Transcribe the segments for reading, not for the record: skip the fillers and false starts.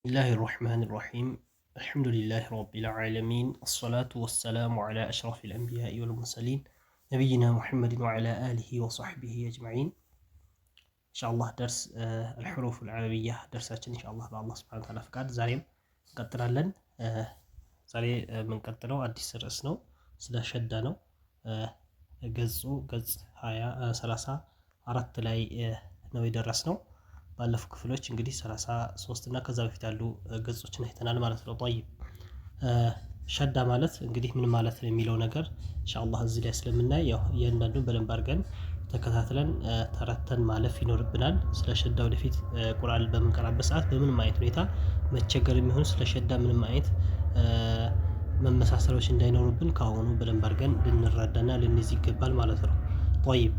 الله الرحمن الرحيم الحمد لله رب العالمين الصلاة والسلام على أشرف الأنبياء والمرسلين نبينا محمد وعلى آله وصحبه أجمعين إن شاء الله درس الحروف العربية درساتنا إن شاء الله بالله سبحانه وتعالى فقاد زاريم قطرا لن زاري من قطروا أديس رأسنا سلا شدانو قز هايا سلاسة عرضت لاي نوي درسنا ባለፉ ክፍሎች እንግዲህ 33 እና ከዛ በፊት ያሉ ገጾችን አይተናል ማለት ነው። طيب ሸዳ ማለት እንግዲህ ምን ማለት ነው የሚለው ነገር ኢንሻአላህ እዚህ ላይ ስለምናይ ያው እያንዳንዱን በደንብ አድርገን ተከታትለን ተረተን ማለፍ ይኖርብናል። ስለ ሸዳ ወደፊት ቁርአን በምንቀራበት ሰዓት በምንም አይነት ሁኔታ መቸገር የሚሆን ስለ ሸዳ ምንም አይነት መመሳሰሎች እንዳይኖሩብን ካሁኑ በደንብ አድርገን ልንረዳና ልንይዝ ይገባል ማለት ነው። طيب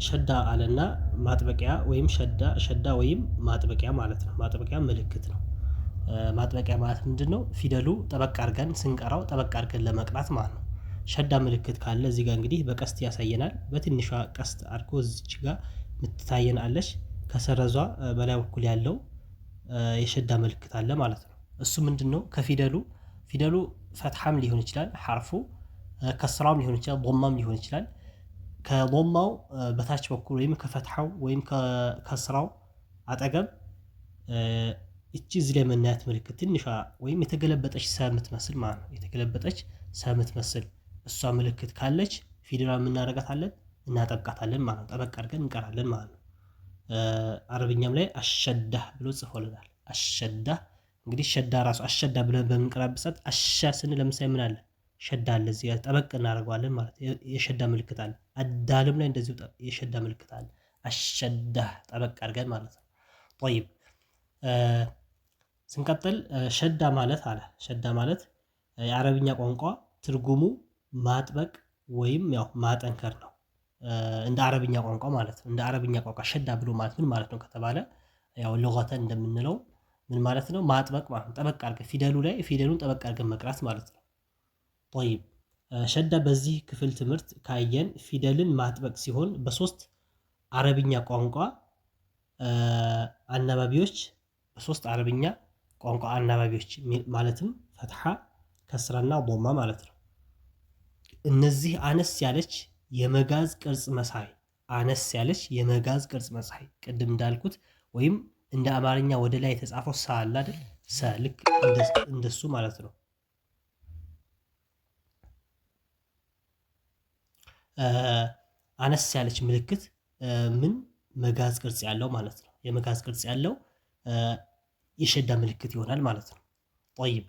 ሸዳ አለና ማጥበቂያ ወይም ሸዳ ወይም ማጥበቂያ ማለት ነው። ማጥበቂያ ምልክት ነው። ማጥበቂያ ማለት ምንድነው? ፊደሉ ጠበቅ አድርገን ስንቀራው ጠበቅ አድርገን ለመቅራት ማለት ነው። ሸዳ ምልክት ካለ እዚህ ጋር እንግዲህ በቀስት ያሳየናል። በትንሿ ቀስት አድርጎ እዚች ጋር የምትታየን አለች። ከሰረዟ በላይ በኩል ያለው የሸዳ ምልክት አለ ማለት ነው። እሱ ምንድነው? ፊደሉ ፈትሐም ሊሆን ይችላል፣ ሐርፉ ከስራም ሊሆን ይችላል፣ ዶማም ሊሆን ይችላል። ከዶማው በታች በኩል ወይም ከፈትሐው ወይም ከስራው አጠገብ እቺ እዚህ ላይ የምናያት ምልክት ትንሿ ወይም የተገለበጠች ሰ የምትመስል ማለት ነው። የተገለበጠች ሰ የምትመስል እሷ ምልክት ካለች ፊደሏን የምናረጋታለን እናጠብቃታለን ማለት ነው። ጠበቅ አድርገን እንቀራለን ማለት ነው። አረብኛም ላይ አሸዳህ ብሎ ጽፎልናል። አሸዳህ እንግዲህ ሸዳ ራሱ አሸዳ ብለን በምንቀራበት ሰዓት አሻ ስንል ለምሳሌ ምን አለ? ሸዳ አለ። እዚህ ጋር ጠበቅ እናደርገዋለን ማለት የሸዳ ምልክት አለ። አዳልም ላይ እንደዚሁ የሸዳ ምልክት አለ። አሸዳህ ጠበቅ አድርገን ማለት ነው። طيب ስንቀጥል ሸዳ ማለት የአረብኛ ቋንቋ ትርጉሙ ማጥበቅ ወይም ያው ማጠንከር ነው። እንደ አረብኛ ቋንቋ ማለት ነው። እንደ አረብኛ ቋንቋ ሸዳ ብሎ ማለት ምን ማለት ነው ከተባለ ያው ለغተን እንደምንለው ምን ማለት ነው? ማጥበቅ ማለት ነው። ጠበቅ አድርገን ፊደሉን ጠበቅ አድርገን መቅራት ማለት ነው። طيب ሸዳ በዚህ ክፍል ትምህርት ካየን ፊደልን ማጥበቅ ሲሆን በሶስት አረብኛ ቋንቋ አናባቢዎች ማለትም ፈትሐ፣ ከስራና ዶማ ማለት ነው። እነዚህ አነስ ያለች የመጋዝ ቅርጽ መሳይ ቅድም እንዳልኩት ወይም እንደ አማርኛ ወደ ላይ የተጻፈው ሳ አለ አይደል? ሰ ልክ እንደሱ ማለት ነው። አነስ ያለች ምልክት ምን መጋዝ ቅርጽ ያለው ማለት ነው። የመጋዝ ቅርጽ ያለው የሸዳ ምልክት ይሆናል ማለት ነው። طيب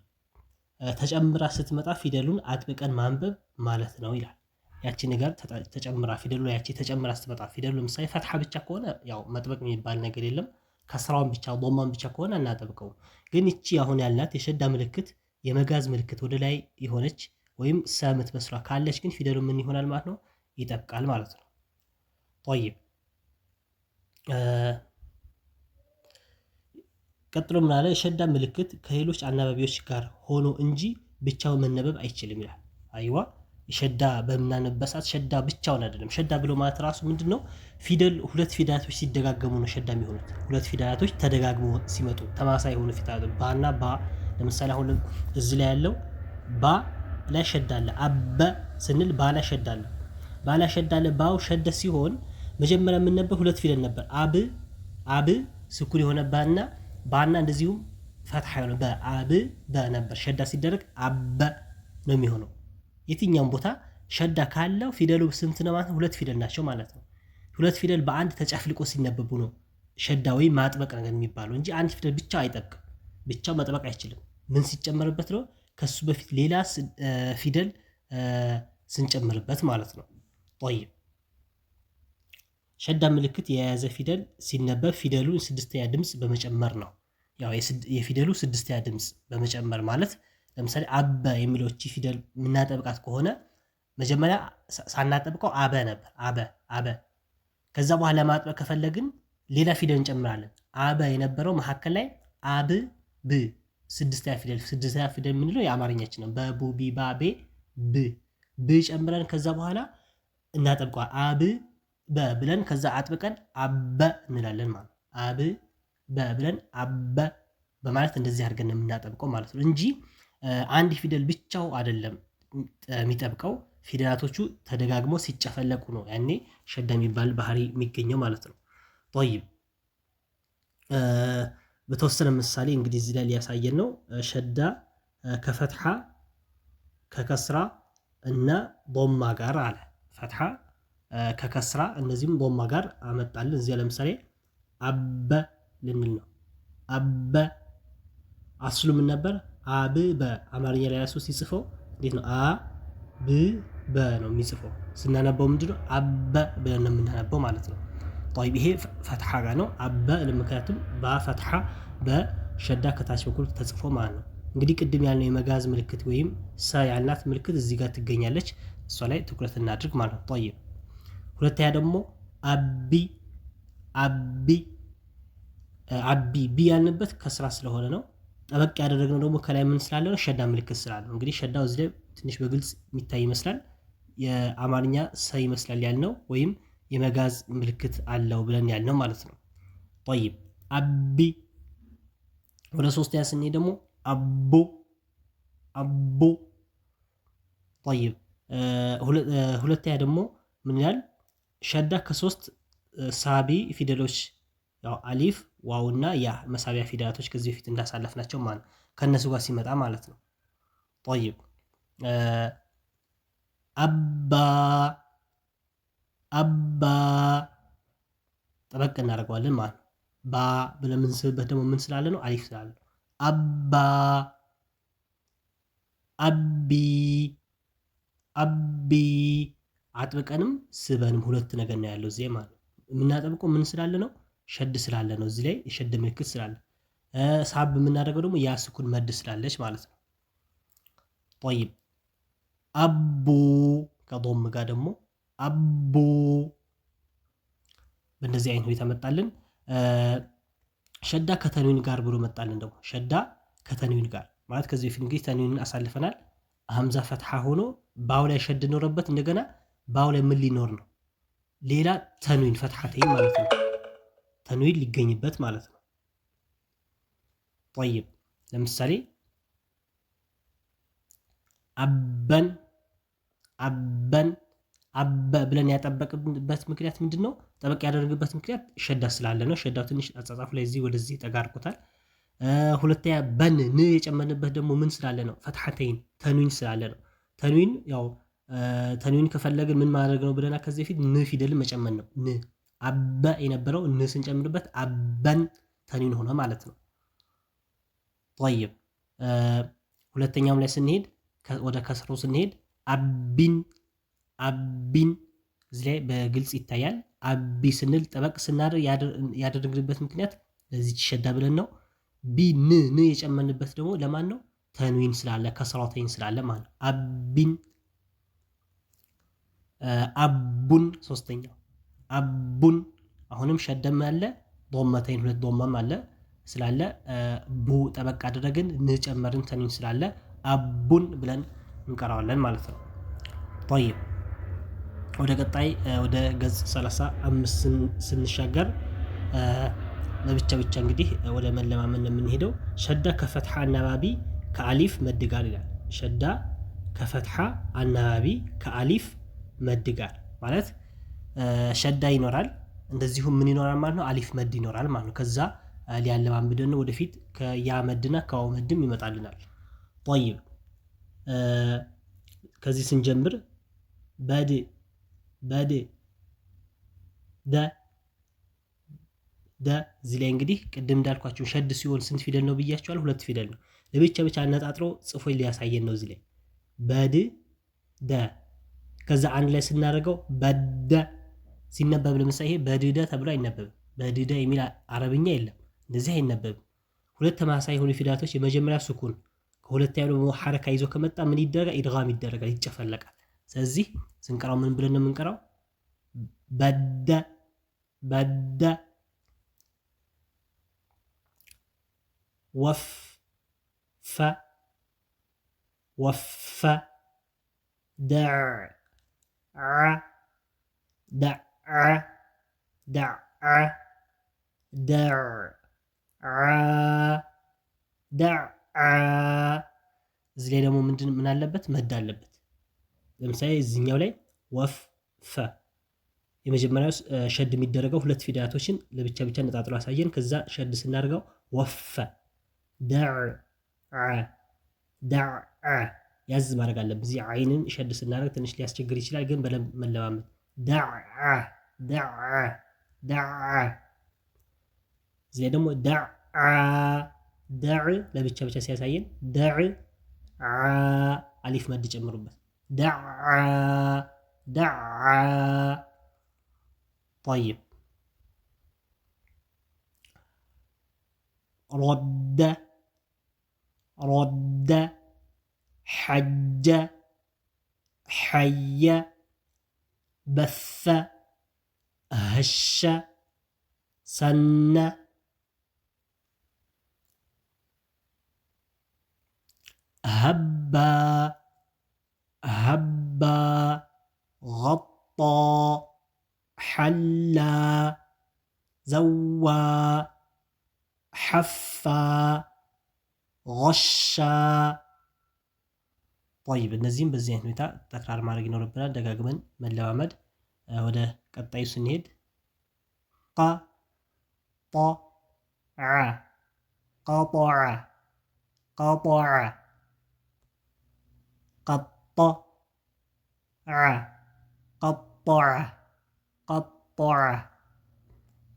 ተጨምራ ስትመጣ ፊደሉን አጥብቀን ማንበብ ማለት ነው ይላል። ያቺ ነገር ተጨምራ ፊደሉ ላይ ያቺ ተጨምራ ስትመጣ ፊደሉ ለምሳሌ ፈትሐ ብቻ ከሆነ ያው መጥበቅ የሚባል ነገር የለም። ከስራውን ብቻ ዶማን ብቻ ከሆነ እናጠብቀው። ግን እቺ አሁን ያልናት የሸዳ ምልክት የመጋዝ ምልክት ወደ ላይ የሆነች ወይም ሰ የምትመስሏ ካለች ግን ፊደሉ ምን ይሆናል ማለት ነው? ይጠብቃል ማለት ነው። طيب ቀጥሎ ምን አለ? የሸዳ ምልክት ከሌሎች አናባቢዎች ጋር ሆኖ እንጂ ብቻው መነበብ አይችልም ይላል። አይዋ የሸዳ በምናነብበት ሰዓት ሸዳ ብቻውን አይደለም። ሸዳ ብሎ ማለት ራሱ ምንድነው? ሁለት ፊደላቶች ሲደጋገሙ ነው ሸዳ የሚሆኑት። ሁለት ፊደላቶች ተደጋግሞ ሲመጡ ተማሳይ የሆኑ ፊደላቶች ባና ባ። ለምሳሌ አሁን እዚህ ላይ ያለው ባ ላይ ሸዳ አለ። አበ ስንል ባ ላይ ሸዳ አለ። ባላ ሸዳ አለ። ባው ሸደ ሲሆን መጀመሪያ የምንነበብ ሁለት ፊደል ነበር። አብ ስኩን የሆነ ባና እንደዚሁም ፈትሐ የሆነ በአብ በነበር። ሸዳ ሲደረግ አበ ነው የሚሆነው። የትኛውም ቦታ ሸዳ ካለው ፊደሉ ስንት ነው ማለት ነው? ሁለት ፊደል ናቸው ማለት ነው። ሁለት ፊደል በአንድ ተጨፍልቆ ሲነበቡ ነው ሸዳ ወይም ማጥበቅ ነገር የሚባለው እንጂ አንድ ፊደል ብቻ አይጠብቅም። ብቻው መጥበቅ አይችልም። ምን ሲጨመርበት ነው? ከሱ በፊት ሌላ ፊደል ስንጨምርበት ማለት ነው። طيب ሸዳ ምልክት የያዘ ፊደል ሲነበብ ፊደሉን ስድስተኛ ድምጽ በመጨመር ነው። ያው የፊደሉ ስድስተኛ ድምጽ በመጨመር ማለት ለምሳሌ አበ የሚለው እቺ ፊደል የምናጠብቃት ከሆነ መጀመሪያ ሳናጠብቀው አበ ነበር። አበ ከዛ በኋላ ማጥበቅ ከፈለግን ሌላ ፊደል እንጨምራለን። አበ የነበረው መካከል ላይ አብ ብ ስድስተኛ ፊደል የምንለው የአማርኛችን ነው። በቡ ቢ ባ ቤ ብ ጨምረን ከዛ በኋላ እናጠብቀዋል። አብ በ ብለን ከዛ አጥብቀን አበ እንላለን ማለት አብ ብለን አበ በማለት እንደዚህ አድርገን የምናጠብቀው ማለት ነው እንጂ አንድ ፊደል ብቻው አይደለም የሚጠብቀው። ፊደላቶቹ ተደጋግሞ ሲጨፈለቁ ነው ያኔ ሸዳ የሚባል ባህሪ የሚገኘው ማለት ነው። ጠይብ በተወሰነ ምሳሌ እንግዲህ እዚህ ላይ ሊያሳየን ነው። ሸዳ ከፈትሐ ከከስራ እና ዶማ ጋር አለ። ፈትሐ ከከስራ እነዚህም ዶማ ጋር አመጣልን። እዚያ ለምሳሌ አበ ልንል ነው። አበ አስሉ ምን ነበር? አብበ። አማርኛ ላይ ያሱ ሲጽፈው እንዴት ነው? አ ብ በ ነው የሚጽፈው። ስናነበው ምንድነው? አበ ብለን ነው የምናነበው ማለት ነው። طيب ይሄ ፈትሐ ጋር ነው። አበ ለምክንያቱም በፈትሐ በሸዳ ከታች በኩል ተጽፎ ማለት ነው። እንግዲህ ቅድም ያልነው የመጋዝ ምልክት ወይም ሰ ያልናት ምልክት እዚህ ጋር ትገኛለች። እሷ ላይ ትኩረት እናድርግ ማለት ነው። طيب ሁለተኛ ደግሞ አቢ አቢ አቢ ቢ ያልንበት ከስራ ስለሆነ ነው። ጠበቅ ያደረግነው ደግሞ ከላይ ምን ስላለ ነው? ሸዳ ምልክት ስላለ ነው። እንግዲህ ሸዳው እዚህ ላይ ትንሽ በግልጽ የሚታይ ይመስላል። የአማርኛ ሰ ይመስላል ያልነው ወይም የመጋዝ ምልክት አለው ብለን ያልነው ማለት ነው። طيب አቢ ወደ ሶስተኛ ስንሄድ ደግሞ አቦ አቦ طيب ሁለተኛ ደግሞ ምን ይላል? ሸዳ ከሶስት ሳቢ ፊደሎች ያው አሊፍ ዋውና ያ መሳቢያ ፊደላቶች ከዚህ በፊት እንዳሳለፍናቸው ማለት ከነሱ ጋር ሲመጣ ማለት ነው። طيب አባ አባ ጠበቅ እናደርገዋለን ማለት ነው። ባ ብለን የምንስብበት ደግሞ ምን ስላለ ነው? አሊፍ ስላለ ነው። አባ አቢ አቢ አጥብቀንም ስበንም ሁለት ነገር ነው ያለው እዚህ ማለት ነው። የምናጠብቀው ምን ስላለ ነው? ሸድ ስላለ ነው። እዚህ ላይ የሸድ ምልክት ስላለ ሳብ የምናደርገው ደግሞ ያ ስኩን መድ ስላለች ማለት ነው። طيب አቡ ከዶም ጋር ደግሞ አቡ በእንደዚህ አይነት ሁኔታ መጣልን። ሸዳ ከተንዊን ጋር ብሎ መጣልን ደግሞ ሸዳ ከተንዊን ጋር ማለት ከዚህ በፊት እንግዲህ ተንዊንን አሳልፈናል። ሀምዛ ፈትሐ ሆኖ ባው ላይ ሸድ ኖረበት። እንደገና ባው ላይ ምን ሊኖር ነው? ሌላ ተንዊን ፈትሐተይን ማለት ነው። ተንዊን ሊገኝበት ማለት ነው። طيب ለምሳሌ አበን አበን አበ ብለን ያጠበቅበት ምክንያት ምንድን ነው? ጠበቅ ያደረግበት ምክንያት ሸዳ ስላለ ነው። ሸዳው ትንሽ አጻጻፉ ላይ እዚህ ወደዚህ ጠጋርቆታል። ሁለተኛ በን ን የጨመርንበት ደግሞ ምን ስላለ ነው? ፈትሐተይን ተንዊን ስላለ ነው። ተንዊን ያው ተንዊን ከፈለግን ምን ማድረግ ነው ብለና ከዚህ በፊት ን ፊደልን መጨመር ነው። ን አበ የነበረው ን ስንጨምርበት አበን ተንዊን ሆነ ማለት ነው። طيب ሁለተኛውም ላይ ስንሄድ ወደ ከስሮ ስንሄድ አቢን አቢን እዚህ ላይ በግልጽ ይታያል። አቢ ስንል ጠበቅ ስናደርግ ያደረግንበት ምክንያት ለዚች ሸዳ ብለን ነው። ቢ ን የጨመርንበት ደግሞ ለማን ነው? ተንዊን ስላለ ከስራተይን ስላለ ማለት ነው። አቢን አቡን ሶስተኛው አቡን አሁንም ሸደም ያለ ዶመተይን ሁለት ዶማም አለ ስላለ ቡ ጠበቅ አደረግን እንጨመርን ተንዊን ስላለ አቡን ብለን እንቀራዋለን ማለት ነው። طيب ወደ ቀጣይ ወደ ገጽ 35 ስንሻገር ለብቻ ብቻ እንግዲህ ወደ መለማመን የምንሄደው ሸዳ ከፈትሐ አናባቢ ከአሊፍ መድ ጋር ይላል። ሸዳ ከፈትሐ አናባቢ ከአሊፍ መድ ጋር ማለት ሸዳ ይኖራል፣ እንደዚሁም ምን ይኖራል ማለት ነው? አሊፍ መድ ይኖራል ማለት ነው። ከዛ ሊያለማምደን ወደፊት ከያ መድና ከዋው መድም ይመጣልናል። طيب ከዚህ ስንጀምር በድ በድ ደ ደ እዚህ ላይ እንግዲህ ቅድም እንዳልኳቸው ሸድ ሲሆን ስንት ፊደል ነው ብያቸዋል? ሁለት ፊደል ነው። ለብቻ ብቻ አነጣጥሮ ጽፎ ሊያሳየን ነው እዚህ ላይ በድ ደ። ከዛ አንድ ላይ ስናደርገው በደ ሲነበብ ለምሳሌ ይሄ በድደ ተብሎ አይነበብም። በድደ የሚል አረብኛ የለም፣ እንደዚህ አይነበብም። ሁለት ተመሳሳይ የሆኑ ፊደላቶች የመጀመሪያ ሱኩን ከሁለተኛው ደግሞ ሐረካ ይዞ ከመጣ ምን ይደረጋል? ኢድጋም ይደረጋል፣ ይጨፈለቃል። ስለዚህ ስንቀራው ምን ብለን ነው የምንቀራው? በደ በደ ወፍ ፈ ወፈ ደዕ ደዕ ደዕ ደዕ دع እዚህ ላይ ደግሞ ምን አለበት? መድ አለበት። ለምሳሌ እዚህኛው ላይ ወፍ ፈ የመጀመሪያው ሸድ የሚደረገው ሁለት ፊደላቶችን ለብቻ ብቻ ነጣጥሎ አሳየን። ከዛ ሸድ ስናደርገው ወፈ ደዕ ያዝ ማድረግ አለብን። እዚህ አይንን ሸድ ስናደርግ ትንሽ ሊያስቸግር ይችላል፣ ግን በደንብ መለማመድ ደዕ እዚህ ላይ ደግሞ ደዕ ለብቻ ብቻ ሲያሳየን ደዕ አሊፍ መድ ጨምሩበት። ደዕ طيب رد حج حي بث هش سن هبا غطى حلى زوى حفى غشى طيب እነዚህም በዚህ አይነት ሁኔታ ተክራር ማድረግ ይኖርብናል። ደጋግመን መለማመድ። ወደ ቀጣዩ ስንሄድ قطع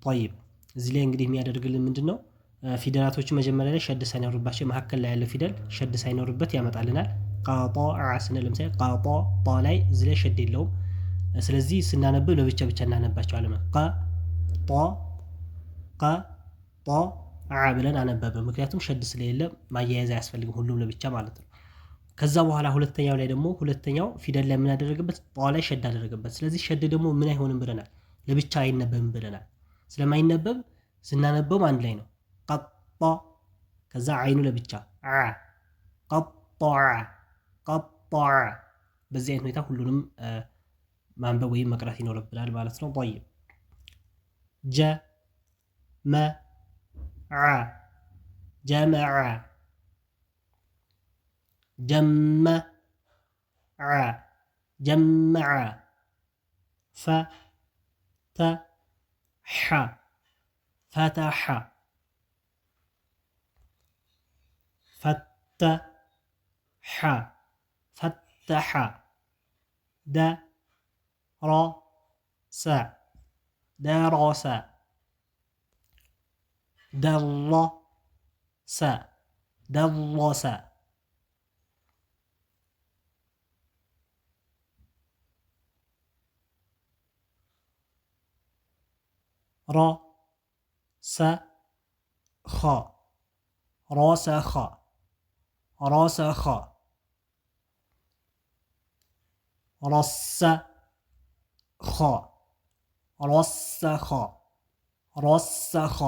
طيب እዚህ ላይ እንግዲህ የሚያደርግልን ምንድን ነው? ፊደላቶቹ መጀመሪያ ላይ ሸድ ሳይኖርባቸው መካከል ላይ ያለው ፊደል ሸድ ሳይኖርበት ያመጣልናል። ቀጦዐ ስንል ለምሳሌ ቀጦ ጦ ላይ እዚህ ላይ ሸድ የለውም። ስለዚህ ስናነብብ ለብቻ ብቻ እናነባቸዋለን። ቀጦ ዐ ብለን አነበበ። ምክንያቱም ሸድ ስለሌለ ማያያዝ አያስፈልግም፣ ሁሉም ለብቻ ማለት ነው። ከዛ በኋላ ሁለተኛው ላይ ደግሞ ሁለተኛው ፊደል ላይ ምን አደረገበት? ጧ ላይ ሸድ አደረገበት። ስለዚህ ሸድ ደግሞ ምን አይሆንም ብለናል? ለብቻ አይነበብም ብለናል። ስለማይነበብ ስናነበው አንድ ላይ ነው። ቀጦ ከዛ አይኑ ለብቻ ቀጦዐ። በዚህ አይነት ሁኔታ ሁሉንም ማንበብ ወይም መቅራት ይኖርብናል ማለት ነው። طيب ጀመዐ جمع فتح درس درس راسخ رسخ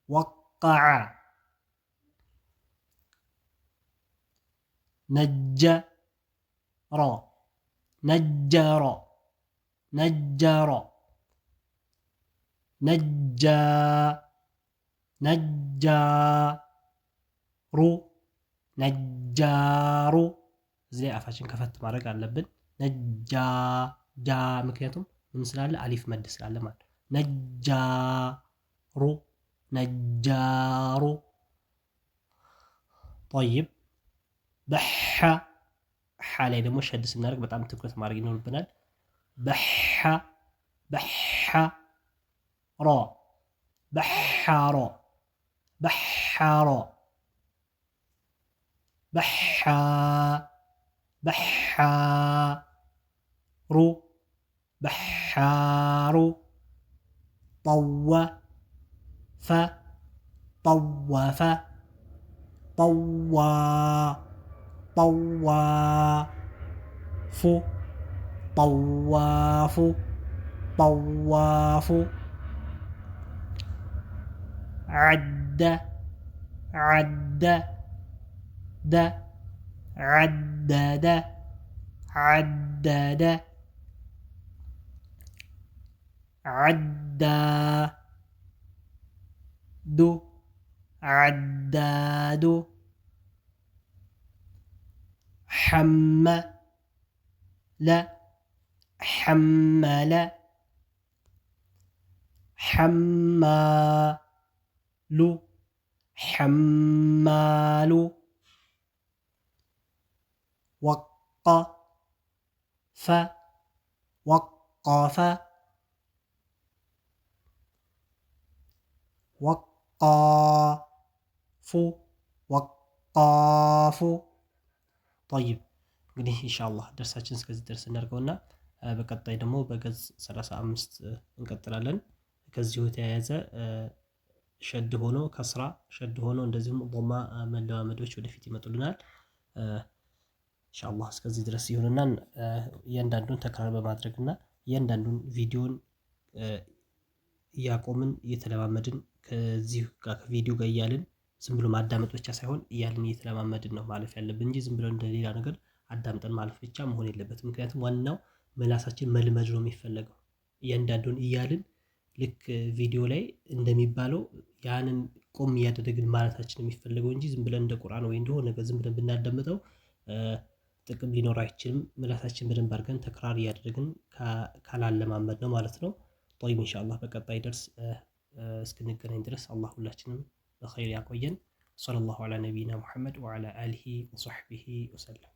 وقع نجر ነጃሩ እዚህ አፋችን ከፈት ማድረግ አለብን። ጃ ምክንያቱም ምን ስላለ አሊፍ መድ ስላለ ማለት ነጃሩ طيب በሐ ላይ ደግሞ ሸድ ስናደርግ በጣም ትኩረት ማድረግ ይኖርብናል። በሐሮ በሐሩ طوف طواف عد عد د عدد عدد عدا دو عداد حمل حمل حمال حمال وقف وقف وقاف وقاف طيب እንግዲህ ኢንሻአላህ ደርሳችን እስከዚህ ድረስ እናድርገውና በቀጣይ ደግሞ በገጽ 35 እንቀጥላለን። ከዚሁ የተያያዘ ሸድ ሆኖ ከስራ ሸድ ሆኖ እንደዚሁም ዶማ መለማመዶች ወደፊት ይመጡልናል። ኢንሻአላህ እስከዚህ ድረስ ይሁንና እያንዳንዱን ተክራር በማድረግና እያንዳንዱን ቪዲዮን እያቆምን እየተለማመድን ከዚህ ጋር ከቪዲዮ ጋር እያልን ዝም ብሎ ማዳመጥ ብቻ ሳይሆን እያልን እየተለማመድን ነው ማለፍ ያለብን እንጂ ዝም ብሎ እንደሌላ ነገር አዳምጠን ማለፍ ብቻ መሆን የለበትም። ምክንያቱም ዋናው ምላሳችን መልመድ ነው የሚፈለገው። እያንዳንዱን እያልን ልክ ቪዲዮ ላይ እንደሚባለው ያንን ቆም እያደረግን ማለታችን የሚፈለገው እንጂ ዝም ብለን እንደ ቁርአን ወይ እንደሆነ ነገር ዝም ብለን ብናዳምጠው ጥቅም ሊኖር አይችልም። ምላሳችን በደንብ አድርገን ተክራር እያደረግን ካላለማመድ ነው ማለት ነው። طيب ኢንሻአላህ በቀጣይ ደርስ እስክንገናኝ ድረስ አላህ ሁላችንም በኸይር ያቆየን። ሰለላሁ ዐላ ነቢይና ሙሐመድ ወዐላ አሊሂ ወሰሕቢሂ ወሰለም።